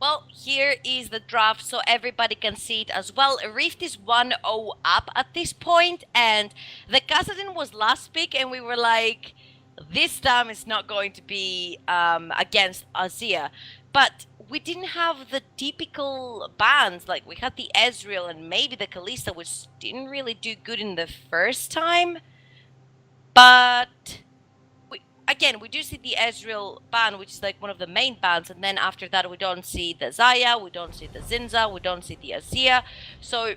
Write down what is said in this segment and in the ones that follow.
Well, here is the draft so everybody can see it as well. Rift is 1-0 up at this point, and the Kassadin was last pick, and we were like, this time it's not going to be against Azir. But we didn't have the typical bans, like we had the Ezreal and maybe the Kalista, which didn't really do good in the first time. But again, we do see the Ezreal ban, which is like one of the main bans, and then after that we don't see the Zaya, we don't see the Zinza, we don't see the Azir. So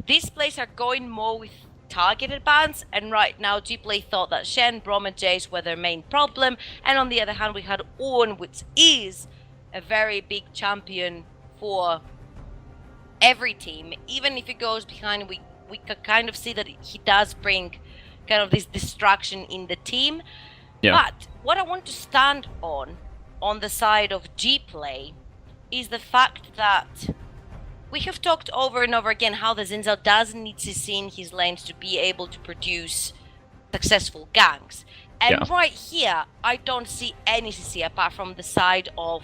these plays are going more with targeted bans, and right now Gplay thought that Shen, Braum and Jace were their main problem, and on the other hand we had Ornn, which is a very big champion for every team. Even if he goes behind, we can kind of see that he does bring kind of this distraction in the team. Yeah. But what I want to stand on the side of Gplay, is the fact that we have talked over and over again how the Zinzao doesn't need CC in his lanes to be able to produce successful ganks. And right here, I don't see any CC apart from the side of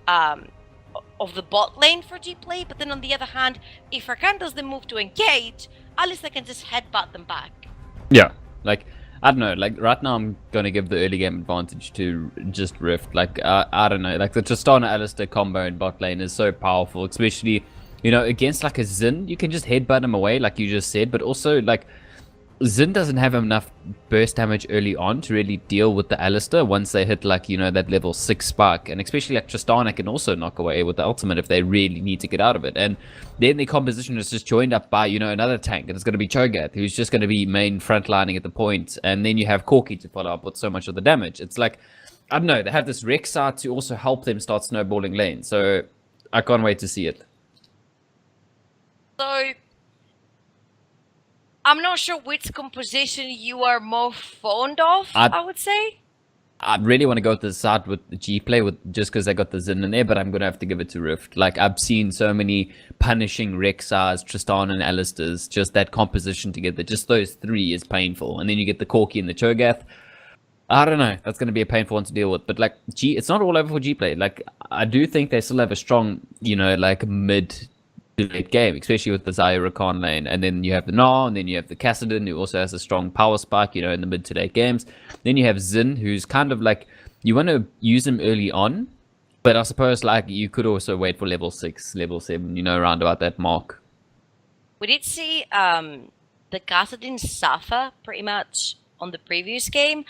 the bot lane for Gplay. But then on the other hand, if Rakan does the move to engage, at least I can just headbutt them back. Yeah, like, I don't know, like, right now I'm gonna give the early game advantage to just Rift. Like, I don't know, like, the Tristana Alistair combo in bot lane is so powerful, especially, you know, against, like, a Xin, you can just headbutt him away, like you just said, but also, like, Xin doesn't have enough burst damage early on to really deal with the Alistair once they hit, like, you know, that level 6 spark. And especially, like, Tristana can also knock away with the ultimate if they really need to get out of it. And then the composition is just joined up by, you know, another tank. And it's going to be Cho'Gath, who's just going to be main frontlining at the point. And then you have Corki to follow up with so much of the damage. It's like, I don't know, they have this Rek'Sai to also help them start snowballing lane. So I can't wait to see it. So I'm not sure which composition you are more fond of, I would say. I really want to go to the side with the Gplay, just because I got the Xin in there, but I'm going to have to give it to Rift. Like, I've seen so many punishing Rek'Sais, Tristan and Alistairs, just that composition together, just those three is painful. And then you get the Corki and the Cho'Gath. I don't know, that's going to be a painful one to deal with. But, like, it's not all over for Gplay. Like, I do think they still have a strong, you know, like, mid to late game, especially with the Zaya Rakan lane. And then you have the Gnar, and then you have the Kassadin, who also has a strong power spike, you know, in the mid to late games. Then you have Xin, who's kind of like, you want to use him early on, but I suppose, like, you could also wait for level 6, level 7, you know, around about that mark. We did see the Kassadin suffer pretty much on the previous game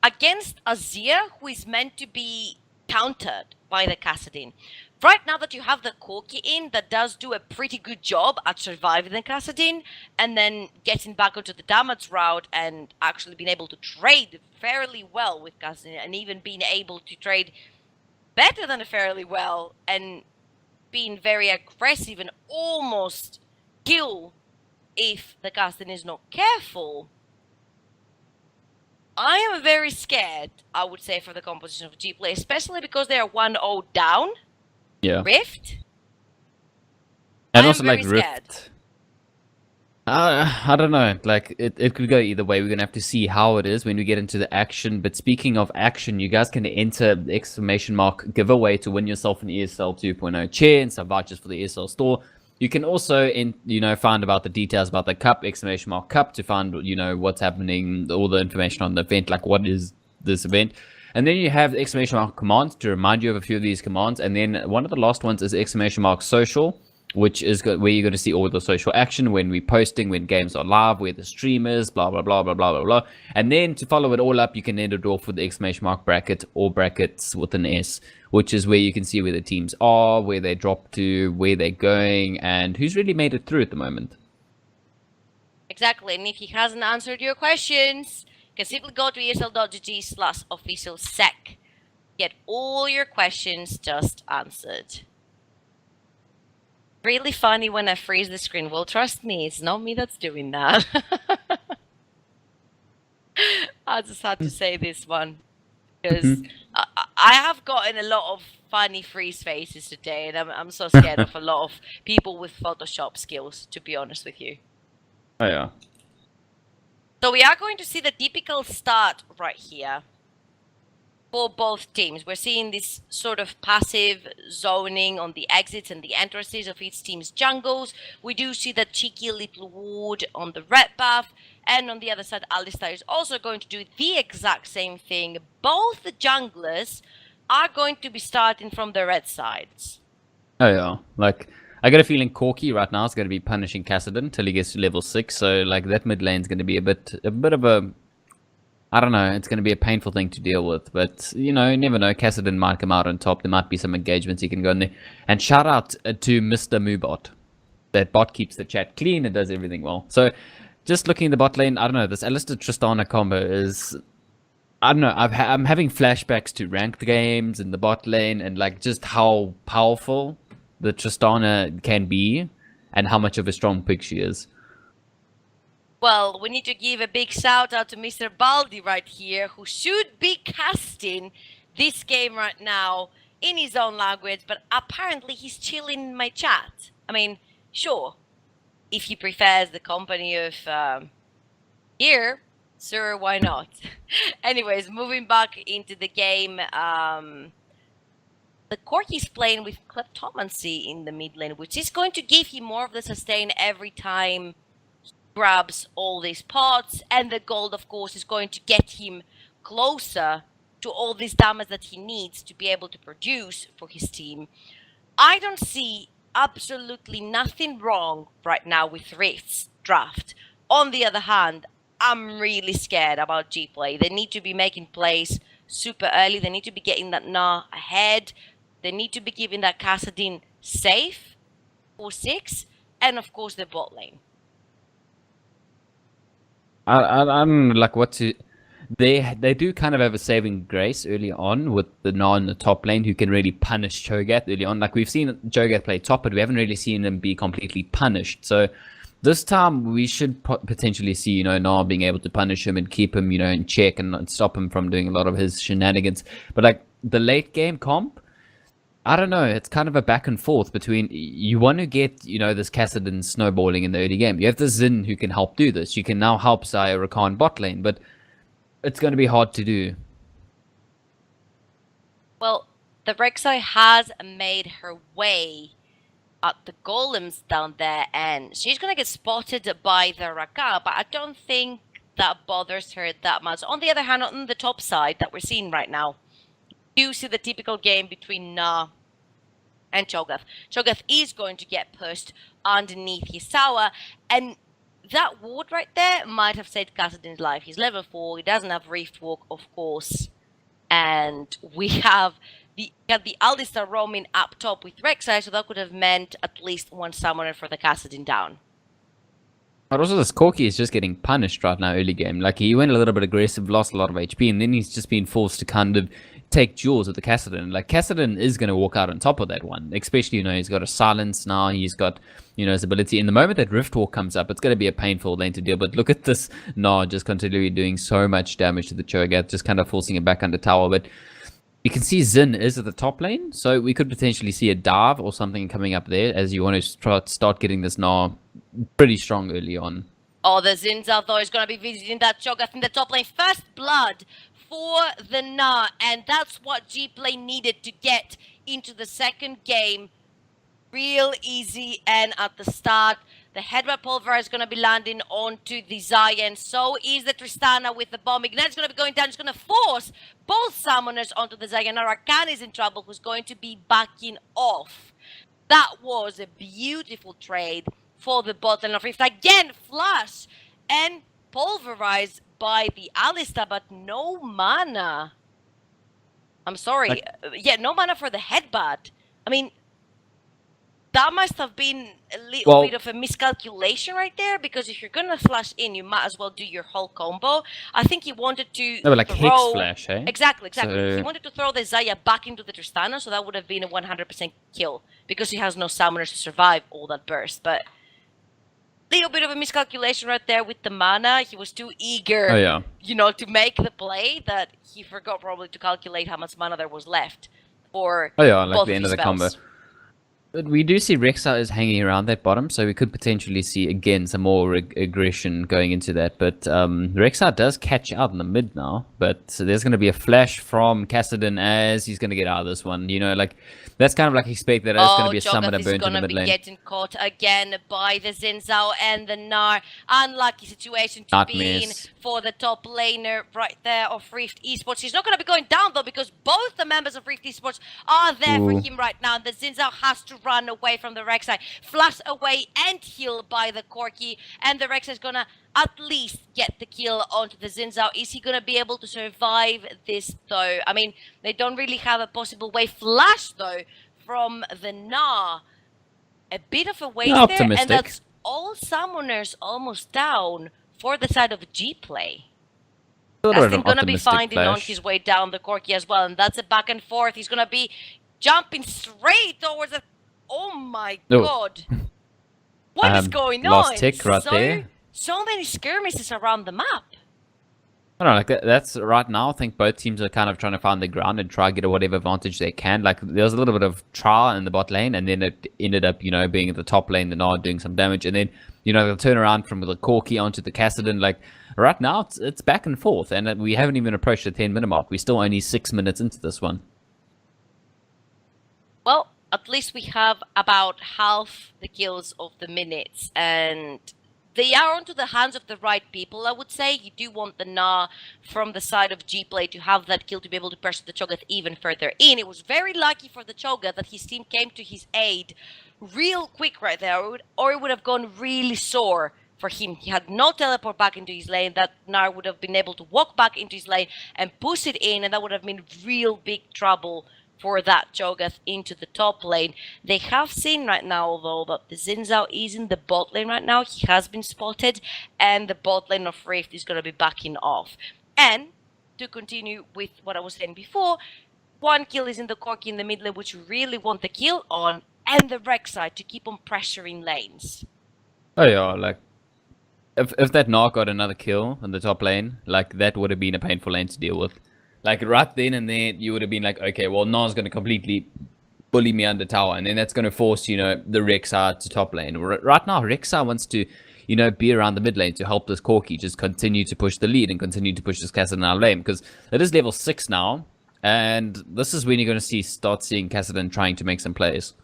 against Azir, who is meant to be countered by the Kassadin. Right now that you have the Corki in, that does do a pretty good job at surviving the Kassadin and then getting back onto the damage route and actually being able to trade fairly well with Kassadin, and even being able to trade better than fairly well and being very aggressive and almost kill if the Kassadin is not careful. I am very scared, I would say, for the composition of Gplay, especially because they are 1-0 down. Yeah. Rift? And also, like, Rift, I don't know, like, it could go either way. We're gonna have to see how it is when we get into the action. But speaking of action, you guys can enter the ! giveaway to win yourself an ESL 2.0 chair and some vouchers for the ESL store. You can also, you know, find about the details about the cup, ! cup, to find, you know, what's happening, all the information on the event, like what is this event. And then you have the ! command to remind you of a few of these commands. And then one of the last ones is the ! social, which is where you're going to see all the social action when we're posting, when games are live, where the stream is, blah, blah, blah, blah, blah, blah, blah. And then to follow it all up, you can end it off with the ! bracket or brackets with an S, which is where you can see where the teams are, where they drop to, where they're going, and who's really made it through at the moment. Exactly. And if he hasn't answered your questions, you can simply go to esl.gg/officialsec. Get all your questions just answered. Really funny when I freeze the screen. Well, trust me, it's not me that's doing that. I just had to say this one because I have gotten a lot of funny freeze faces today, and I'm so scared of a lot of people with Photoshop skills, to be honest with you. Oh, yeah. So we are going to see the typical start right here. for both teams. We're seeing this sort of passive zoning on the exits and the entrances of each team's jungles. We do see that cheeky little ward on the red buff, and on the other side, Alistar is also going to do the exact same thing. Both the junglers are going to be starting from the red sides. Oh yeah, like I got a feeling Corky right now is going to be punishing Kassadin until he gets to level 6. So like that mid lane's going to be a bit of a, I don't know, it's going to be a painful thing to deal with. But you know, you never know. Kassadin might come out on top. There might be some engagements he can go in there. And shout out to Mr. Moobot. That bot keeps the chat clean and does everything well. So just looking at the bot lane, I don't know. This Alistar Tristana combo is, I don't know. I'm having flashbacks to ranked games in the bot lane and like just how powerful the Tristana can be and how much of a strong pick she is. Well, we need to give a big shout out to Mr. Baldi right here, who should be casting this game right now in his own language, but apparently he's chilling in my chat. I mean, sure, if he prefers the company of here, sir, why not? Anyways, moving back into the game, the Corky's playing with Kleptomancy in the mid lane, which is going to give him more of the sustain every time grabs all these pots, and the gold of course is going to get him closer to all this damage that he needs to be able to produce for his team. I don't see absolutely nothing wrong right now with Rift's draft. On the other hand, I'm really scared about Gplay. They need to be making plays super early. They need to be getting that Gnar ahead. They need to be giving that Kassadin safe for 6, and of course the bot lane. I'm like what to. They do kind of have a saving grace early on with the Gnar in the top lane who can really punish Cho'Gath early on. Like we've seen Cho'Gath play top, but we haven't really seen him be completely punished. So this time we should potentially see, you know, Gnar being able to punish him and keep him, you know, in check and stop him from doing a lot of his shenanigans. But like the late game comp, I don't know. It's kind of a back and forth between you want to get, you know, this Kassadin snowballing in the early game. You have the Xin who can help do this. You can now help Xayah Rakan bot lane, but it's going to be hard to do. Well, the Rek'Sai has made her way at the golems down there, and she's going to get spotted by the Raka, but I don't think that bothers her that much. On the other hand, on the top side that we're seeing right now, you see the typical game between Gnar and Cho'Gath. Cho'Gath is going to get pushed underneath his tower, and that ward right there might have saved Kassadin's life. He's level 4, he doesn't have Rift Walk, of course, and we have the Alistar roaming up top with Rek'Sai, so that could have meant at least one summoner for the Kassadin down. But also this Corky is just getting punished right now early game. Like he went a little bit aggressive, lost a lot of HP, and then he's just been forced to kind of take duels with the Kassadin. Like Kassadin is going to walk out on top of that one, especially, you know, he's got a silence now, he's got, you know, his ability. In the moment that Rift Walk comes up, it's going to be a painful lane to deal. But look at this Gnar just continually doing so much damage to the Cho'Gath, just kind of forcing it back under tower. But you can see Xin is at the top lane, so we could potentially see a dive or something coming up there as you want to start getting this Gnar pretty strong early on. Oh, the Zinza though is going to be visiting that Cho'Gath in the top lane. First blood for the Gnar, and that's what Gplay needed to get into the second game. Real easy, and at the start, the headbutt pulver is going to be landing onto the Xayah, and so is the Tristana with the bomb. Ignite's going to be going down. It's going to force both summoners onto the Xayah. Now Rakan is in trouble, who's going to be backing off. That was a beautiful trade for the bot lane of Rift. Again, flash and pulverized by the Alistar, but no mana. I'm sorry. Yeah, no mana for the headbutt. I mean, that must have been a little bit of a miscalculation right there, because if you're gonna flash in, you might as well do your whole combo. I think he wanted to like Hex Flash, eh? Exactly. So he wanted to throw the Xayah back into the Tristana, so that would have been a 100% kill, because he has no summoners to survive all that burst. But little bit of a miscalculation right there with the mana. He was too eager, you know, to make the play that he forgot probably to calculate how much mana there was left for like both the end of the spells. combo. But we do see Rexa is hanging around that bottom, so we could potentially see again some more aggression going into that. But Rexa does catch out in the mid now, but so there's going to be a flash from Kassadin as he's going to get out of this one. You know, like that's kind of like expect that there's going to Oh, be a summoner Cho'Gath is burnt in the gonna mid be lane. getting caught again by the Xin Zhao and the Gnar. Unlucky situation to be in Nightmares. for the top laner right there of Rift Esports. He's not gonna be going down though because both the members of Rift Esports are there for Ooh. him right now. The Xin Zhao has to run away from the Rek'Sai, flush away and heal by the Corki, and the Rek'Sai is gonna at least get the kill onto the Xin Zhao. Is he gonna be able to survive this though? I mean, they don't really have a possible way. Flash though from the Gnar. A bit of a waste there, and Optimistic. that's all summoners almost down for the side of Gplay. Sort of an Kastin gonna be optimistic finding on flash. his way down the Corki as well, and that's a back and forth. He's gonna be jumping straight towards it. Oh my Oh. god. What is going on? Lost tick right there. So many skirmishes around the map. I don't know, like that's right now. I think both teams are kind of trying to find the ground and try to get whatever advantage they can. Like there was a little bit of trial in the bot lane, and then it ended up, being at the top lane, the Nard doing some damage, and then they'll turn around from the Corki onto the Kassadin. Like right now, it's back and forth, and we haven't even approached the 10-minute mark. We're still only 6 minutes into this one. Well, at least we have about half the kills of the minutes, and they are onto the hands of the right people, I would say. You do want the Gnar from the side of Gplay to have that kill to be able to pressure the Cho'Gath even further in. It was very lucky for the Cho'Gath that his team came to his aid real quick right there, or it would have gone really sore for him. He had no teleport back into his lane. That Gnar would have been able to walk back into his lane and push it in, and that would have been real big trouble for that Cho'Gath into the top lane. They have seen right now, though, that the Xin Zhao is in the bot lane right now. He has been spotted, and the bot lane of Rift is going to be backing off. And to continue with what I was saying before, one kill is in the Corki in the mid lane, which you really want the kill on, and the Rek'Sai to keep on pressuring lanes. Oh yeah, like if that Narc got another kill in the top lane, like that would have been a painful lane to deal with. Like right then and there, you would have been like, okay, well, Nar's going to completely bully me under tower, and then that's going to force, the Rek'Sai to top lane. Right now, Rek'Sai wants to, be around the mid lane to help this Corki just continue to push the lead and continue to push this Kassadin out of lane, because it is level 6 now, and this is when you're going to start seeing Kassadin trying to make some plays.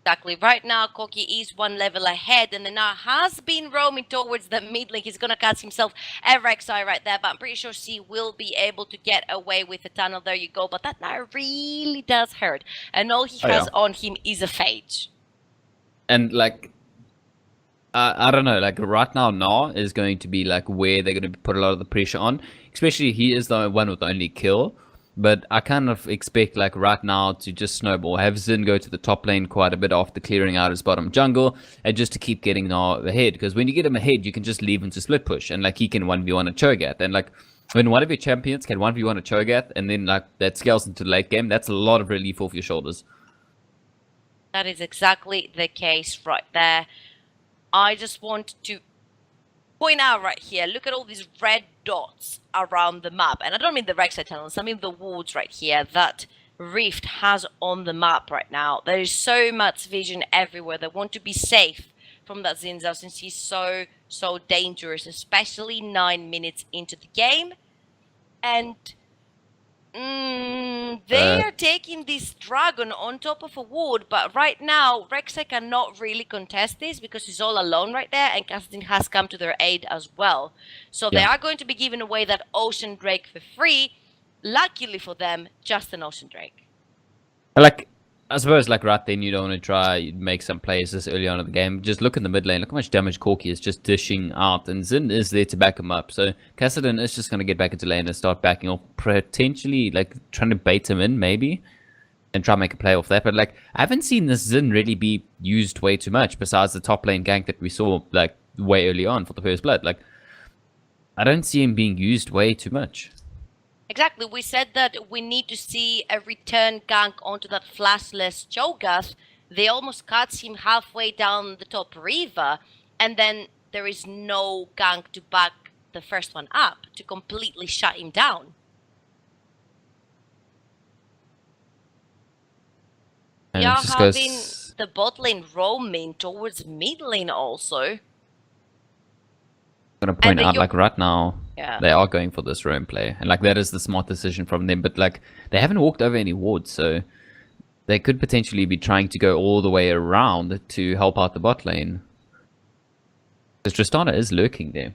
Exactly. Right now, Corki is one level ahead, and the Gnar has been roaming towards the mid lane. He's going to catch himself a Rek'Sai right there, but I'm pretty sure C will be able to get away with the tunnel. There you go. But that Gnar really does hurt, and all he has on him is a Phage. And, like, I don't know, like, right now, Gnar is going to be, like, where they're going to put a lot of the pressure on. Especially, he is the one with the only kill. But I kind of expect, like, right now to just snowball. Have Xin go to the top lane quite a bit after clearing out his bottom jungle, and just to keep getting Gnar ahead. Because when you get him ahead, you can just leave him to split push, and, like, he can 1v1 a Cho'Gath. And, like, when one of your champions can 1v1 a Cho'Gath, and then, like, that scales into the late game, that's a lot of relief off your shoulders. That is exactly the case right there. I just want to point out right here, look at all these red dots around the map. And I don't mean the Rek'Sai tunnels, I mean the woods right here that Rift has on the map right now. There is so much vision everywhere. They want to be safe from that Xin Zhao since he's so dangerous, especially 9 minutes into the game. And they are taking this dragon on top of a wood, but right now Rek'Sai cannot really contest this because he's all alone right there, and Kassadin has come to their aid as well. So they are going to be giving away that Ocean Drake for free. Luckily for them, just an Ocean Drake. Like, I suppose, like, right then, you don't want to try make some plays this early on in the game. Just look in the mid lane. Look how much damage Corki is just dishing out. And Xin is there to back him up. So Kassadin is just going to get back into lane and start backing off. Potentially, like, trying to bait him in, maybe. And try and make a play off that. But, like, I haven't seen this Xin really be used way too much. Besides the top lane gank that we saw, like, way early on for the first blood. Like, I don't see him being used way too much. Exactly, we said that we need to see a return gank onto that flashless Cho'Gath. They almost cut him halfway down the top river, and then there is no gank to back the first one up, to completely shut him down. we are it just having goes. the bot lane roaming towards mid lane also. I'm gonna point And out, like right now, yeah. they are going for this roam play, and like that is the smart decision from them. But like they haven't walked over any wards, so they could potentially be trying to go all the way around to help out the bot lane. Because Tristana is lurking there.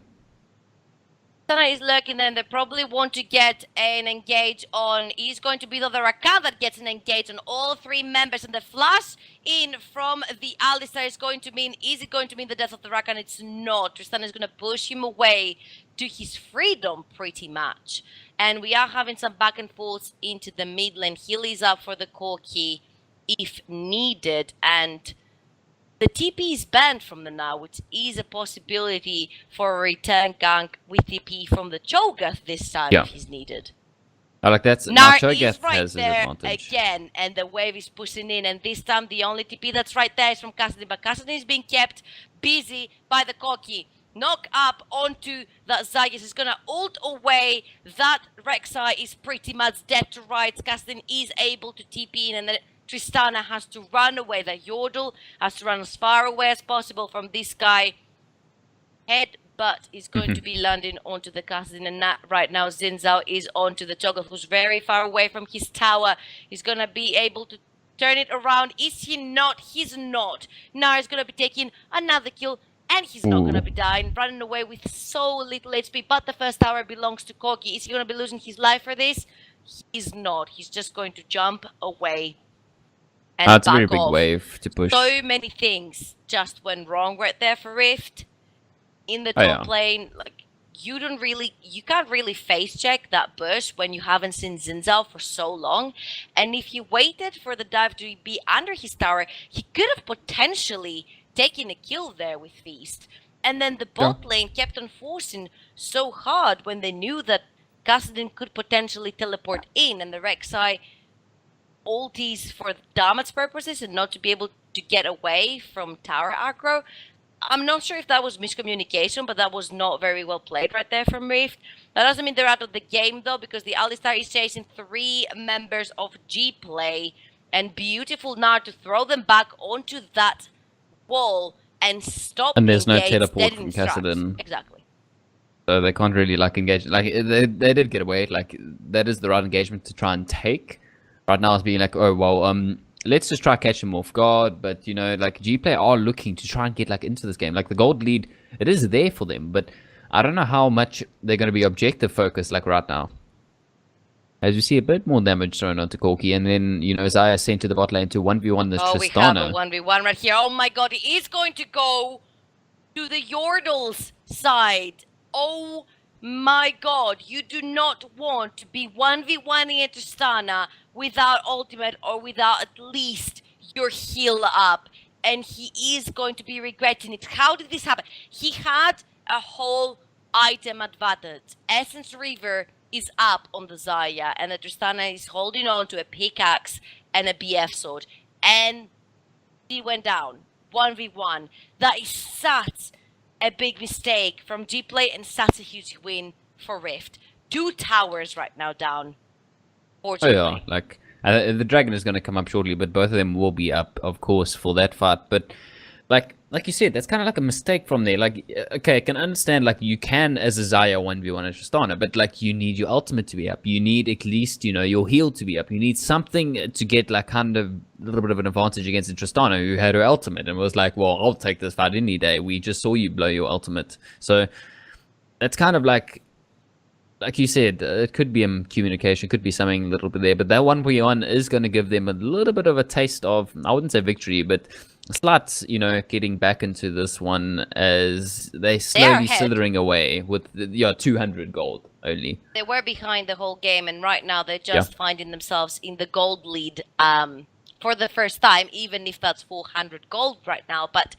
Sana is lurking there, and they probably want to get an engage on. He's going to be the other account that gets an engage on all three members, and the flash in from the Alistar is going to mean, is it going to mean the death of the Rakan? It's not. Tristan is going to push him away to his freedom pretty much. And we are having some back and forth into the mid lane. Heal is up for the Corki if needed, and the TP is banned from the now, which is a possibility for a return gank with TP from the Cho'Gath this time if he's needed. I like that's Now Cho'Gath right has his there advantage again, and the wave is pushing in, and this time the only TP that's right there is from Cassidy, but Cassidy is being kept busy by the Corki. Knock up onto that Zygus is gonna ult away. That Rek'Sai is pretty much dead to rights. Cassidy is able to TP in, and then Tristana has to run away. The Yordle has to run as far away as possible from this guy. Headbutt is going to be landing onto the Cassidy, and right now Zinzao is onto the Cho'Gath, who's very far away from his tower. He's gonna be able to turn it around. Is he not? He's not. Now he's gonna be taking another kill, and he's not gonna be dying, running away with so little HP. But the first tower belongs to Corki. Is he gonna be losing his life for this? He's not. He's just going to jump away. And it's a very back big off. wave to push. So many things just went wrong right there for Rift in the top lane. Like you can't really face check that bush when you haven't seen Zinzao for so long. And if he waited for the dive to be under his tower, he could have potentially taken a kill there with Feast. And then the bot lane kept on forcing so hard when they knew that Kassadin could potentially teleport in, and the Rek'Sai ulties for damage purposes and not to be able to get away from tower aggro. I'm not sure if that was miscommunication, but that was not very well played right there from Rift. That doesn't mean they're out of the game though, because the Alistar is chasing 3 members of Gplay, and beautiful now to throw them back onto that wall and stop. And there's no teleport from Kassadin. Exactly. So they can't really like engage. Like they did get away. Like that is the right engagement to try and take. Right now it's being like, oh well, let's just try catch him off guard. But you know, like Gplay are looking to try and get like into this game. Like the gold lead, it is there for them, but I don't know how much they're going to be objective focused like right now. As you see a bit more damage thrown onto Corki, and then you know Zaya sent to the bot lane to 1v1 this Tristana. We have a 1v1 right here. Oh my god, he is going to go to the Yordle's side. Oh my god, you do not want to be 1v1ing a Tristana without ultimate or without at least your heal up. And he is going to be regretting it. How did this happen? He had a whole item advantage. Essence River is up on the Zaya, and the Tristana is holding on to a pickaxe and a BF sword. And he went down. 1v1. That is such a big mistake from Gplay and such a huge win for Rift. 2 towers right now down. Fortunately. Oh yeah, like the dragon is going to come up shortly, but both of them will be up, of course, for that fight. But like you said, that's kind of like a mistake from there. Like, okay, I can understand like you can as a Zaya 1v1 as Tristana, but like you need your ultimate to be up. You need at least, you know, your heal to be up. You need something to get like kind of a little bit of an advantage against the Tristana who had her ultimate and was like, well, I'll take this fight any day. We just saw you blow your ultimate. So that's kind of like you said, it could be a communication, could be something a little bit there, but that 1v1 is going to give them a little bit of a taste of, I wouldn't say victory, but slight, you know, getting back into this one as they slowly slithering away with 200 gold only. They were behind the whole game, and right now they're just finding themselves in the gold lead for the first time, even if that's 400 gold right now. But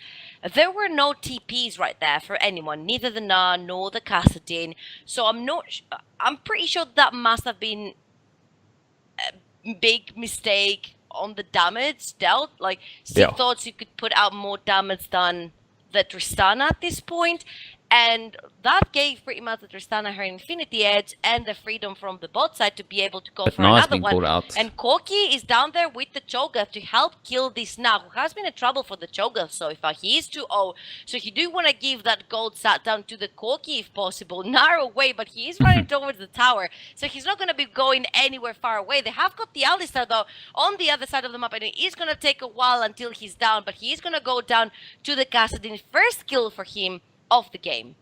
there were no TPs right there for anyone, neither the Na nor the Kassadin. So I'm pretty sure that must have been a big mistake on the damage dealt. Like, Steve thought you could put out more damage than the Tristana at this point. And that gave pretty much the Tristana her Infinity Edge and the freedom from the bot side to be able to go But for now it's another being one. called out. And Corki is down there with the Cho'Gath to help kill this now, who has been a trouble for the Cho'Gath so far. He is 2-0, so you do want to give that gold sat down to the Corki if possible. Narrow way, but he is running towards the tower, so he's not going to be going anywhere far away. They have got the Alistar, though, on the other side of the map, and it is going to take a while until he's down, but he is going to go down to the Kassadin. First kill for him of the game.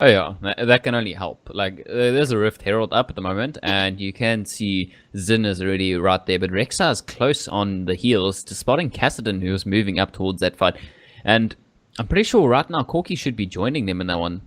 Oh yeah, that can only help. Like, there's a Rift Herald up at the moment, and you can see Zin is already right there, but Rexa is close on the heels to spotting Kassadin, who's moving up towards that fight. And I'm pretty sure right now Corki should be joining them in that one.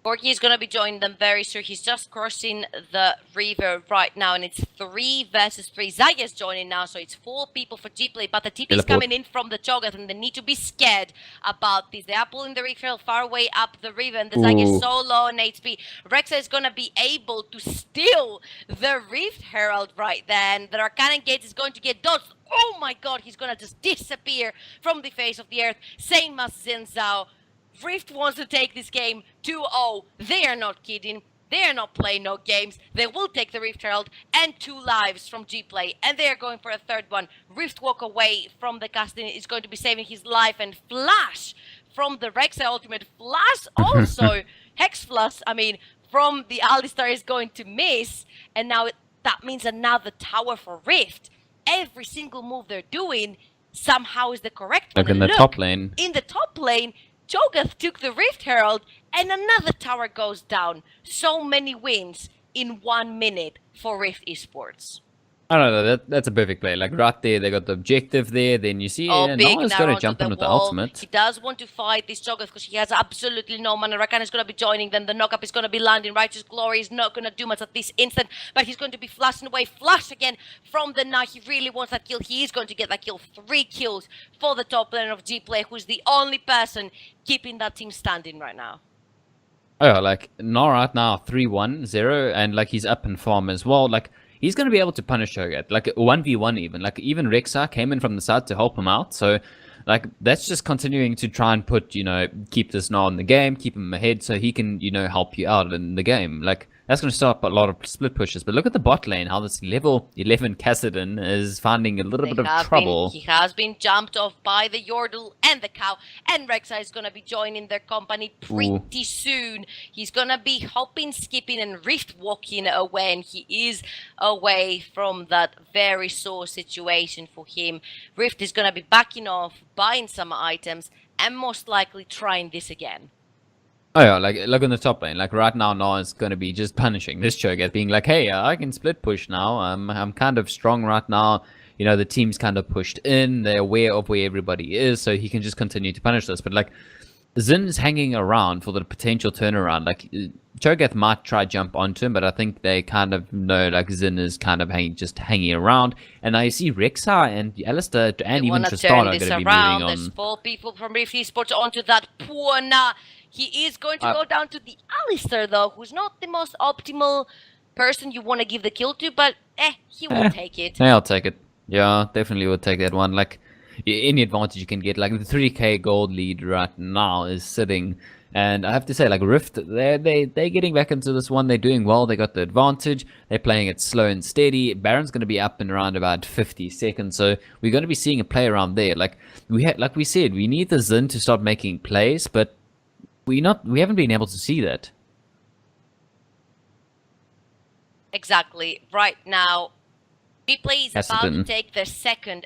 Corki is going to be joining them very soon. He's just crossing the river right now, and it's 3 versus 3. Zaya's joining now, so it's 4 people for Gplay, but the TP is coming in from the Cho'Gath, and they need to be scared about this. They are pulling the Rift Herald far away up the river, and the Zaya is so low on HP. Rexa is going to be able to steal the Rift Herald right there, and the Arcane Gate is going to get dodged. Oh my god, he's going to just disappear from the face of the earth. Same as Xin Zhao. Rift wants to take this game 2-0. They are not kidding. They are not playing no games. They will take the Rift Herald and 2 lives from Gplay. And they are going for a third one. Rift walk away from the Kassadin is going to be saving his life. And Flash from the Rexa ultimate. Flash also. Hex Flash, I mean, from the Alistar is going to miss. And now that means another tower for Rift. Every single move they're doing somehow is the correct one. Like in the top lane. In the top lane, Cho'Gath took the Rift Herald, and another tower goes down. So many wins in 1 minute for Rift Esports. I don't know, that's a perfect play. Like right there, they got the objective there. Then you see, Big Noah's narrow going to to jump the in with the wall. ultimate. He does want to fight this Cho'Gath because he has absolutely no mana. Rakan is going to be joining them. The knock-up is going to be landing. Righteous Glory is not going to do much at this instant, but he's going to be flashing away. Flash again from the Knight. He really wants that kill. He is going to get that kill. 3 kills for the top laner of Gplay, who's the only person keeping that team standing right now. Oh, yeah, like, now right now, 3-1-0, and like he's up in farm as well. Like, he's going to be able to punish Cho'Gath, like 1v1 even. Like, even Rexa came in from the side to help him out. So, like, that's just continuing to try and put, keep this now in the game, keep him ahead so he can, help you out in the game. Like, that's going to stop a lot of split pushes. But look at the bot lane, how this level 11 Kassadin is finding a little bit of trouble. He has been jumped off by the Yordle and the cow. And Rexa is going to be joining their company pretty soon. He's going to be hopping, skipping, and rift walking away. And he is away from that very sore situation for him. Rift is going to be backing off, buying some items, and most likely trying this again. Oh yeah, like look on the top lane. Like right now, Noah's going to be just punishing this Cho'Gath, being like, "Hey, I can split push now. I'm kind of strong right now. The team's kind of pushed in. They're aware of where everybody is, so he can just continue to punish this." But like, Zin's hanging around for the potential turnaround. Like Cho'Gath might try jump onto him, but I think they kind of know like Zin is kind of hanging around. And I see Rexa and Alistar and even Tristana are going to be moving on. There's 4 people from Rift Esports onto that Puana. He is going to go down to the Alistar, though, who's not the most optimal person you want to give the kill to, but he will take it. Yeah, I'll take it. Yeah, definitely will take that one. Like, any advantage you can get, like the 3k gold lead right now is sitting. And I have to say, like Rift, they're getting back into this one. They're doing well. They got the advantage. They're playing it slow and steady. Baron's going to be up in around about 50 seconds, so we're going to be seeing a play around there. Like we said, we need the Zin to start making plays, but we haven't been able to see that. Exactly. Right now, Gplay is about to Kassadin. take their second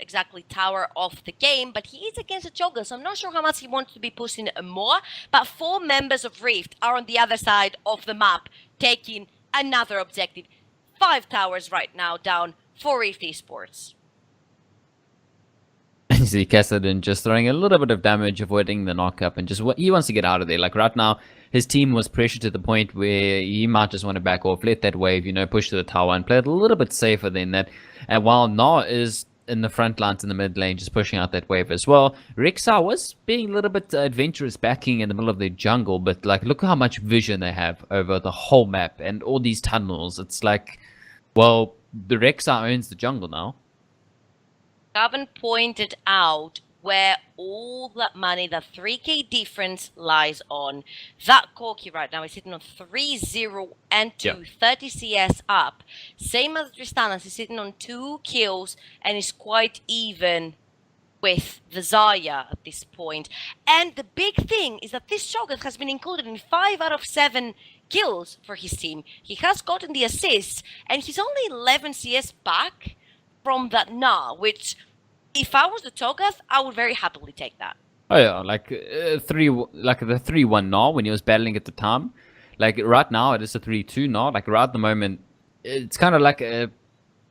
tower of the game, but he is against a Cho'Gath, so I'm not sure how much he wants to be pushing more. But 4 members of Rift are on the other side of the map, taking another objective. 5 towers right now down for Rift Esports. You see Kassadin just throwing a little bit of damage, avoiding the knock-up, and just he wants to get out of there. Like right now, his team was pressured to the point where he might just want to back off, let that wave, push to the tower and play it a little bit safer than that. And while Na is in the front lines in the mid lane, just pushing out that wave as well, Rexa was being a little bit adventurous, backing in the middle of the jungle, but like look how much vision they have over the whole map and all these tunnels. It's like, well, the Rexa owns the jungle now. Haven't pointed out where all that money, that 3k difference lies on. That Corki right now is sitting on 3-0 and 30 CS up. Same as Tristanas, he's sitting on 2 kills and is quite even with the Zarya at this point. And the big thing is that this Cho'Gath has been included in 5 out of 7 kills for his team. He has gotten the assists, and he's only 11 CS back from that Na, which, if I was the Cho'Gath, I would very happily take that. Oh yeah, like the 3-1 now when he was battling at the time. Like right now it is a 3-2 now. Like right at the moment, it's kind of like a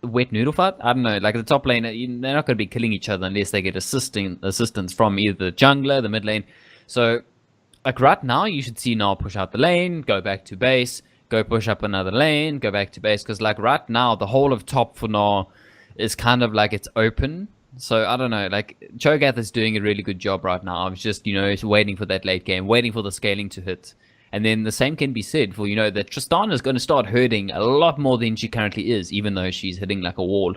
wet noodle fight. I don't know. Like the top lane, they're not going to be killing each other unless they get assistance from either the jungler, the mid lane. So like right now, you should see now push out the lane, go back to base, go push up another lane, go back to base. Because like right now, the whole of top for now is kind of like it's open. So I don't know, like Cho'Gath is doing a really good job right now. I was just, waiting for that late game, waiting for the scaling to hit. And then the same can be said for, that Tristana is going to start hurting a lot more than she currently is, even though she's hitting like a wall.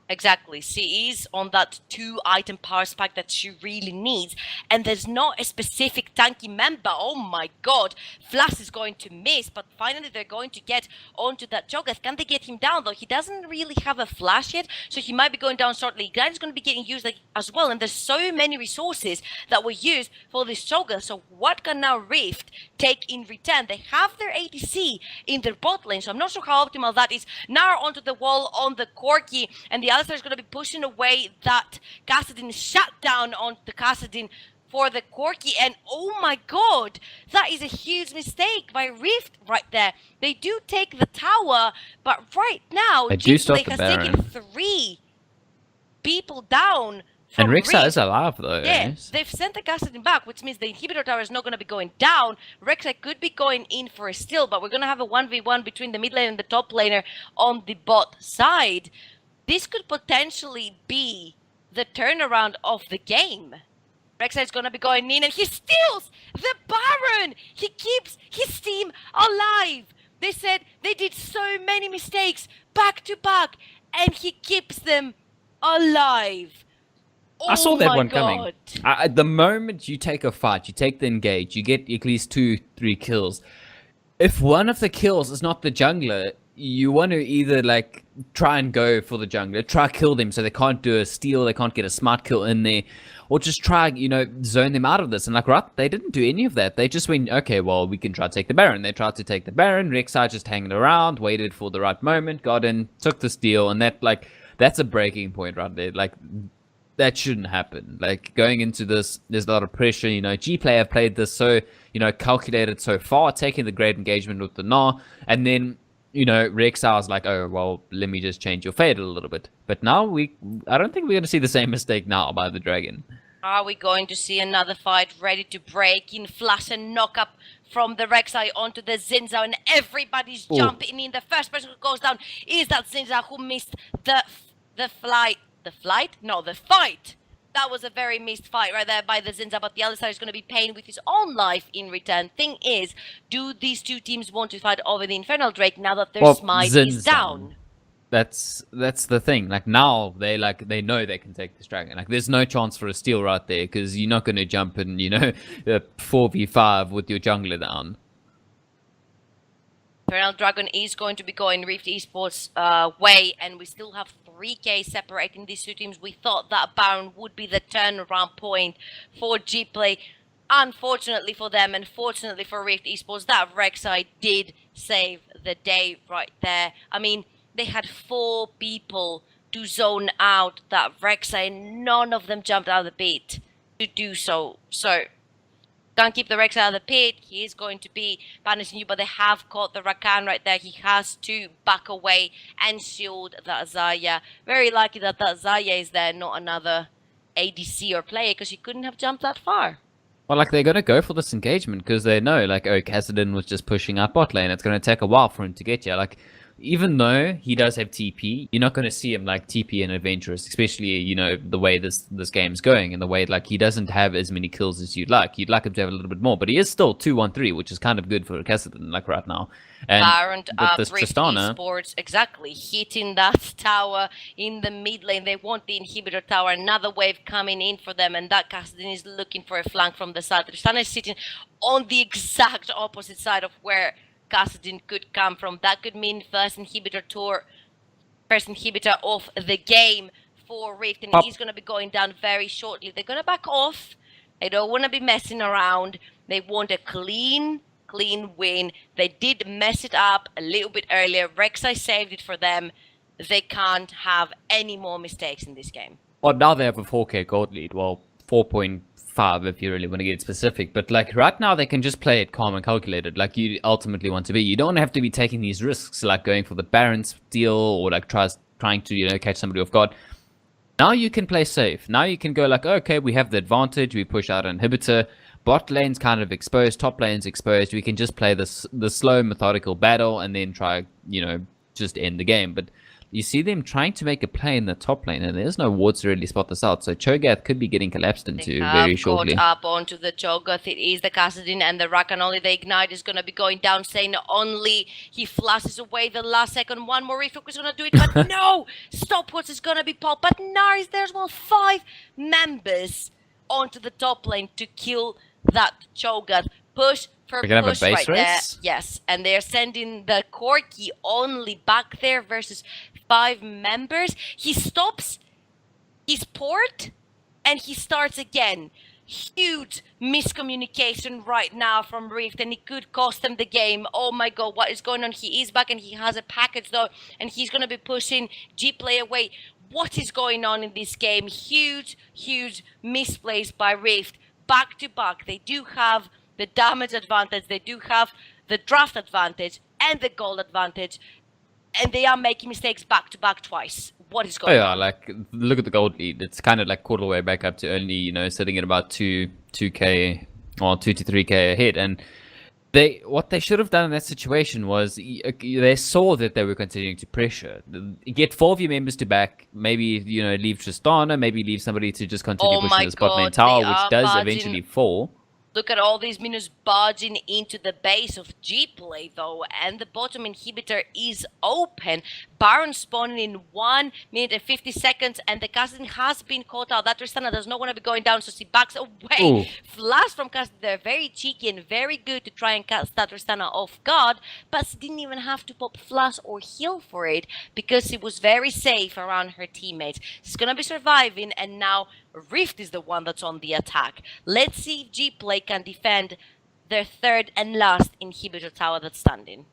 Exactly. She is on that 2-item power spike that she really needs. And there's not a specific tanky member. Oh my god. Flash is going to miss, but finally they're going to get onto that Cho'Gath. Can they get him down though? He doesn't really have a flash yet, so he might be going down shortly. Ignite is going to be getting used as well, and there's so many resources that were used for this Cho'Gath. So what can now Rift take in return? They have their ADC in their bot lane, so I'm not sure how optimal that is. Now onto the wall on the Corki, and the Alistar is going to be pushing away that Kassadin shut down on the Kassadin for the Corki, and oh my god, that is a huge mistake by Rift right there. They do take the tower, but right now Gplay has taken 3 people down. And Rek'Sai is alive though. Yeah, they've sent the Kassadin back, which means the inhibitor tower is not going to be going down. Rek'Sai could be going in for a steal, but we're going to have a 1v1 between the mid lane and the top laner on the bot side. This could potentially be the turnaround of the game. Rek'Sai is going to be going in, and he steals the Baron! He keeps his team alive! They said they did so many mistakes back to back, and he keeps them alive. I saw that one God. coming. At the moment you take a fight, you take the engage, you get at least 2-3 kills. If one of the kills is not the jungler, you want to either like try and go for the jungler, try kill them so they can't do a steal, they can't get a smart kill in there, or just try, zone them out of this. And like, right, they didn't do any of that. They just went, okay, well, we can try to take the Baron. They tried to take the Baron. Rek'Sai just hanging around, waited for the right moment, got in, took the steal, and that's a breaking point right there. Like, that shouldn't happen. Like, going into this, there's a lot of pressure. Gplay have played this so, calculated so far, taking the great engagement with the Gnar, and then, Rek'Sai was like, oh, well, let me just change your fate a little bit. But now I don't think we're going to see the same mistake now by the Dragon. Are we going to see another fight ready to break in? Flash and knock up from the Rek'Sai onto the Zinza, and everybody's jumping in. The first person who goes down is that Zinza who missed the flight. The flight? No, the fight. That was a very missed fight right there by the Zinza, but the other side is going to be paying with his own life in return. Thing is, do these two teams want to fight over the Infernal Drake now that their smite is down? That's the thing. Like now they know they can take this dragon. Like there's no chance for a steal right there because you're not going to jump in 4v5 with your jungler down. Infernal Dragon is going to be going Rift Esports way, and we still have 3k separating these two teams. We thought that Baron would be the turnaround point for Gplay. Unfortunately for them, and fortunately for Rift Esports, that Rek'Sai did save the day right there. I mean, they had 4 people to zone out that Rek'Sai, and none of them jumped out of the pit to do so. So, can't keep the Rex out of the pit. He is going to be banishing you, but they have caught the Rakan right there. He has to back away and shield that Zarya. Very lucky that Zarya is there, not another ADC or player, because he couldn't have jumped that far. Well, like, they're going to go for this engagement because they know, like, oh, Kassadin was just pushing up bot lane. It's going to take a while for him to get here. Like, even though he does have TP, you're not going to see him like TP and Adventurous, especially, you know, the way this game's going and the way, like, he doesn't have as many kills as you'd like. You'd like him to have a little bit more, but he is still 2-1-3, which is kind of good for Cassidy, like, right now. And Baron with this Rift Tristana, Esports, exactly, hitting that tower in the mid lane. They want the inhibitor tower, another wave coming in for them, and that Cassidy is looking for a flank from the side. Tristana is sitting on the exact opposite side of where Cassidy could come from. That could mean first inhibitor of the game for Rift, and he's going to be going down very shortly. They're going to back off. They don't want to be messing around. They want a clean win. They did mess it up a little bit earlier. Rek'Sai saved it for them. They can't have any more mistakes in this game. well, now they have a 4K gold lead. Well, 4.5 if you really want to get specific. But, like, right now they can just play it calm and calculated, like you ultimately want to be. You don't have to be taking these risks, like going for the Baron's deal or, like, trying to, you know, catch somebody off guard. Now you can play safe. Now you can go like, okay, we have the advantage. We push out an inhibitor. Bot lane's kind of exposed. Top lane's exposed. We can just play the slow, methodical battle and then try, you know, just end the game. But you see them trying to make a play in the top lane, and there's no wards to really spot this out. So Cho'Gath could be getting collapsed into very shortly. Caught up onto the Cho'Gath. It is the Kassadin and the Rakan. Only the Ignite is going to be going down. Saying only he flashes away the last second. One more refocus is going to do it, but no! Stopwatch is going to be popped. But now is there as well 5 members onto the top lane to kill that Cho'Gath. Push for We're gonna have a push base right there. race? Yes, and they're sending the Corki only back there versus 5 members. He stops his port and he starts again. Huge miscommunication right now from Rift, and it could cost them the game. Oh my god, what is going on? He is back and he has a package though, and he's going to be pushing Gplay away. What is going on in this game? Huge misplays by Rift. Back to back, they do have the damage advantage, they do have the draft advantage and the gold advantage, and they are making mistakes back to back twice. What is going on? Like, look at the gold lead. It's kind of like quarter way back up to only, you know, sitting at about 2k or 2 to 3k ahead. And what they should have done in that situation was they saw that they were continuing to pressure. Get 4 of your members to back, maybe, you know, leave Tristana, maybe leave somebody to just continue pushing the spot lane tower, which does eventually fall. Look at all these minions barging into the base of Gplay though, and the bottom inhibitor is open. Baron spawning in 1 minute and 50 seconds, and the Kassadin has been caught out. That Tristana does not want to be going down, so she backs away. Ooh. Flash from Kassadin, they're very cheeky and very good to try and catch that Tristana off guard, but she didn't even have to pop flash or heal for it because she was very safe around her teammates. She's gonna be surviving, and now Rift is the one that's on the attack. Let's see if Gplay can defend their 3rd and last inhibitor tower that's standing.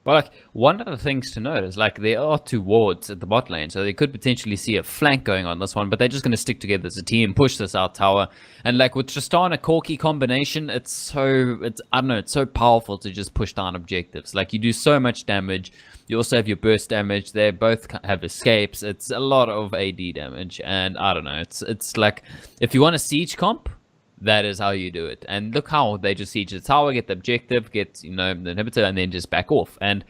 Well, like, one of the things to note is, like, there are 2 wards at the bot lane, so they could potentially see a flank going on this one, but they're just going to stick together as a team, push this out tower. And, like, with Tristana Corki combination, I don't know, it's so powerful to just push down objectives. Like, you do so much damage. You also have your burst damage. They both have escapes. It's a lot of AD damage, and I don't know. It's like, if you want a siege comp, that is how you do it. And look how they just siege the tower, get the objective, get, you know, the inhibitor, and then just back off. And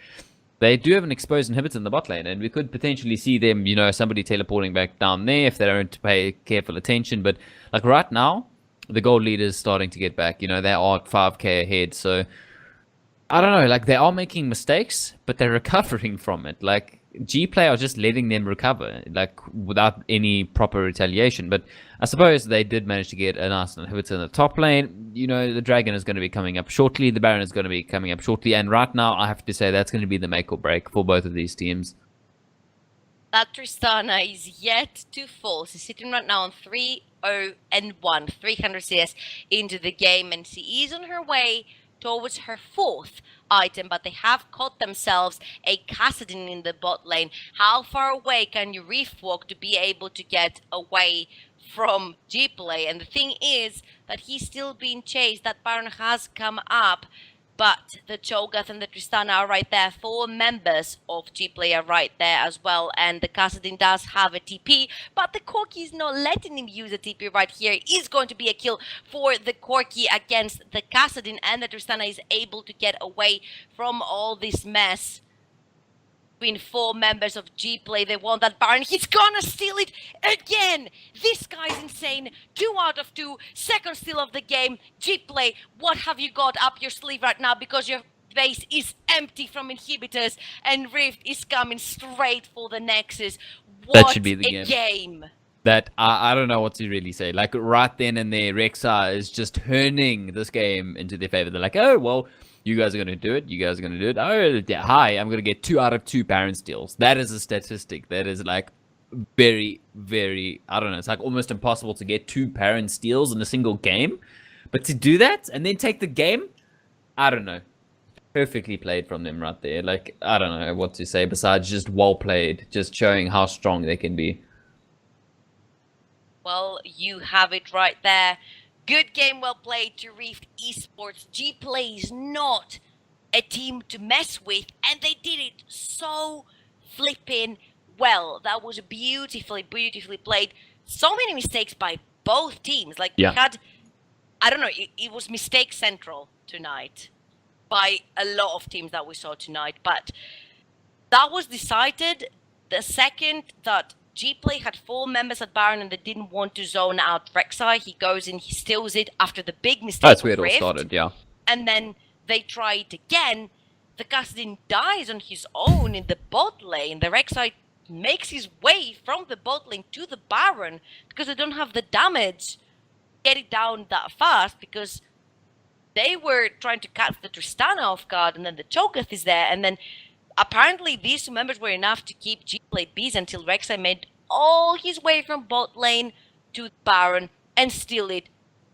they do have an exposed inhibitor in the bot lane, and we could potentially see them, you know, somebody teleporting back down there if they don't pay careful attention. But, like, right now, the gold lead is starting to get back. You know, they are 5k ahead, so I don't know, like, they are making mistakes, but they're recovering from it. Like, Gplay are just letting them recover, like, without any proper retaliation. But I suppose they did manage to get a nice inhibitor in the top lane. You know, the Dragon is going to be coming up shortly, the Baron is going to be coming up shortly, and right now, I have to say, that's going to be the make or break for both of these teams. That Tristana is yet to fall. She's sitting right now on 3-0-1, 300 CS into the game, and she is on her way towards her 4th item, but they have caught themselves a Kassadin in the bot lane. How far away can you reef walk to be able to get away from Gplay? And the thing is that he's still being chased. That Baron has come up, but the Cho'Gath and the Tristana are right there. 4 members of Gplay are right there as well, and the Kassadin does have a TP, but the Corki is not letting him use a TP right here. Is going to be a kill for the Corki against the Kassadin, and the Tristana is able to get away from all this mess. between 4 members of Gplay. They want that Baron. He's gonna steal it again. This guy's insane. 2 out of 2. Second steal of the game. Gplay, what have you got up your sleeve right now? Because your base is empty from inhibitors and Rift is coming straight for the Nexus. What That should be the a game. game. That I don't know what to really say. Like right then and there, Rexa is just turning this game into their favor. They're like, oh well, you guys are gonna do it. You guys are gonna do it. Oh yeah, hi, I'm gonna get 2 out of 2 Baron steals. That is a statistic. That is like very, very. I don't know. It's like almost impossible to get 2 Baron steals in a single game. But to do that and then take the game, I don't know. Perfectly played from them right there. Like I don't know what to say besides just well played, just showing how strong they can be. Well, you have it right there. Good game, well played to Rift Esports. Gplay is not a team to mess with, and they did it so flipping well. That was beautifully, beautifully played. So many mistakes by both teams. Like, Yeah. we had, I don't know, it was mistake central tonight by a lot of teams that we saw tonight. But that was decided the second that Gplay had 4 members at Baron and they didn't want to zone out Rek'Sai. He goes in, he steals it after the big mistake. That's where it all Rift, started. Yeah. and then they try it again. The Kassadin dies on his own in the bot lane. The Rek'Sai makes his way from the bot lane to the Baron because they don't have the damage. Get it down that fast because they were trying to catch the Tristana off guard, and then the Cho'Gath is there, and then apparently these 2 members were enough to keep Gplay busy until Rek'Sai made all his way from bot lane to the Baron and steal it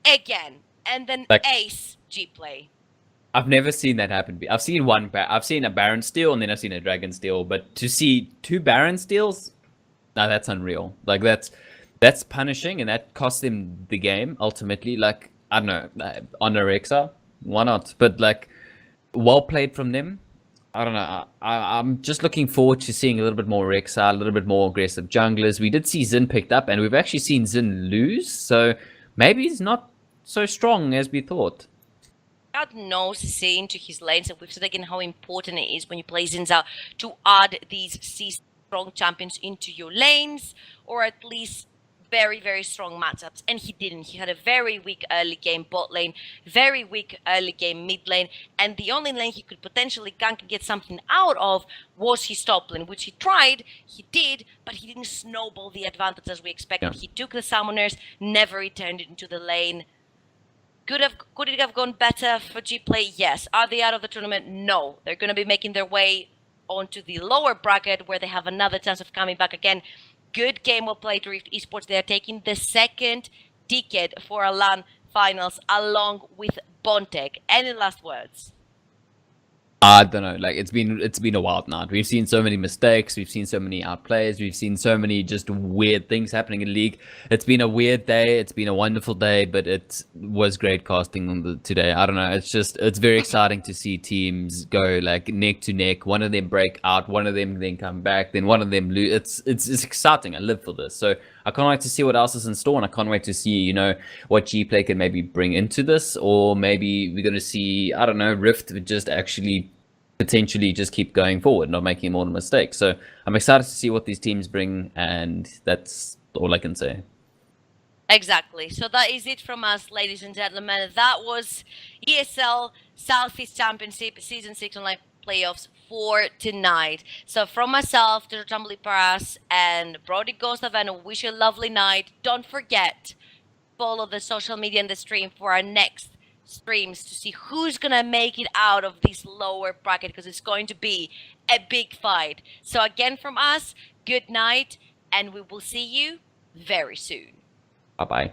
again, and then Like- ace Gplay. I've never seen that happen. I've seen I've seen a Baron steal and then I've seen a Dragon steal, but to see 2 Baron steals, no, that's unreal. Like that's punishing and that cost them the game ultimately. Like I don't know, on Rexa, why not? But like, well played from them. I don't know. I'm just looking forward to seeing a little bit more Rexa, a little bit more aggressive junglers. We did see Xin picked up, and we've actually seen Xin lose. So maybe he's not so strong as we thought. God knows see into his lanes, and we've said again how important it is when you play Zinza to add these strong champions into your lanes, or at least very, very strong matchups. And he didn't. He had a very weak early game bot lane, very weak early game mid lane, and the only lane he could potentially gank and get something out of was his top lane, which he tried, he did, but he didn't snowball the advantage as we expected. Yeah. He took the summoners, never returned it into the lane. Could it have gone better for Gplay? Yes. Are they out of the tournament? No. They're going to be making their way onto the lower bracket where they have another chance of coming back again. Good game well played to Rift Esports. They are taking the second ticket for a LAN finals along with Bontek. Any last words? I don't know. Like it's been a wild night. We've seen so many mistakes. We've seen so many outplays. We've seen so many just weird things happening in League. It's been a weird day. It's been a wonderful day, but it was great casting on today. I don't know. It's very exciting to see teams go like neck to neck. One of them break out. One of them then come back. Then one of them lose. It's exciting. I live for this. So I can't wait to see what else is in store, and I can't wait to see what Gplay can maybe bring into this, or maybe we're gonna see Rift just actually potentially just keep going forward, not making more mistakes. So I'm excited to see what these teams bring, and that's all I can say. Exactly. So that is it from us, ladies and gentlemen. That was ESL Southeast Championship Season 6 Online Playoffs for tonight. So from myself, Dr. Tumbly Paras, and Brody Ghost of Venom, wish you a lovely night. Don't forget, follow the social media and the stream for our next streams to see who's gonna make it out of this lower bracket, because it's going to be a big fight. So again from us, good night, and we will see you very soon. Bye bye.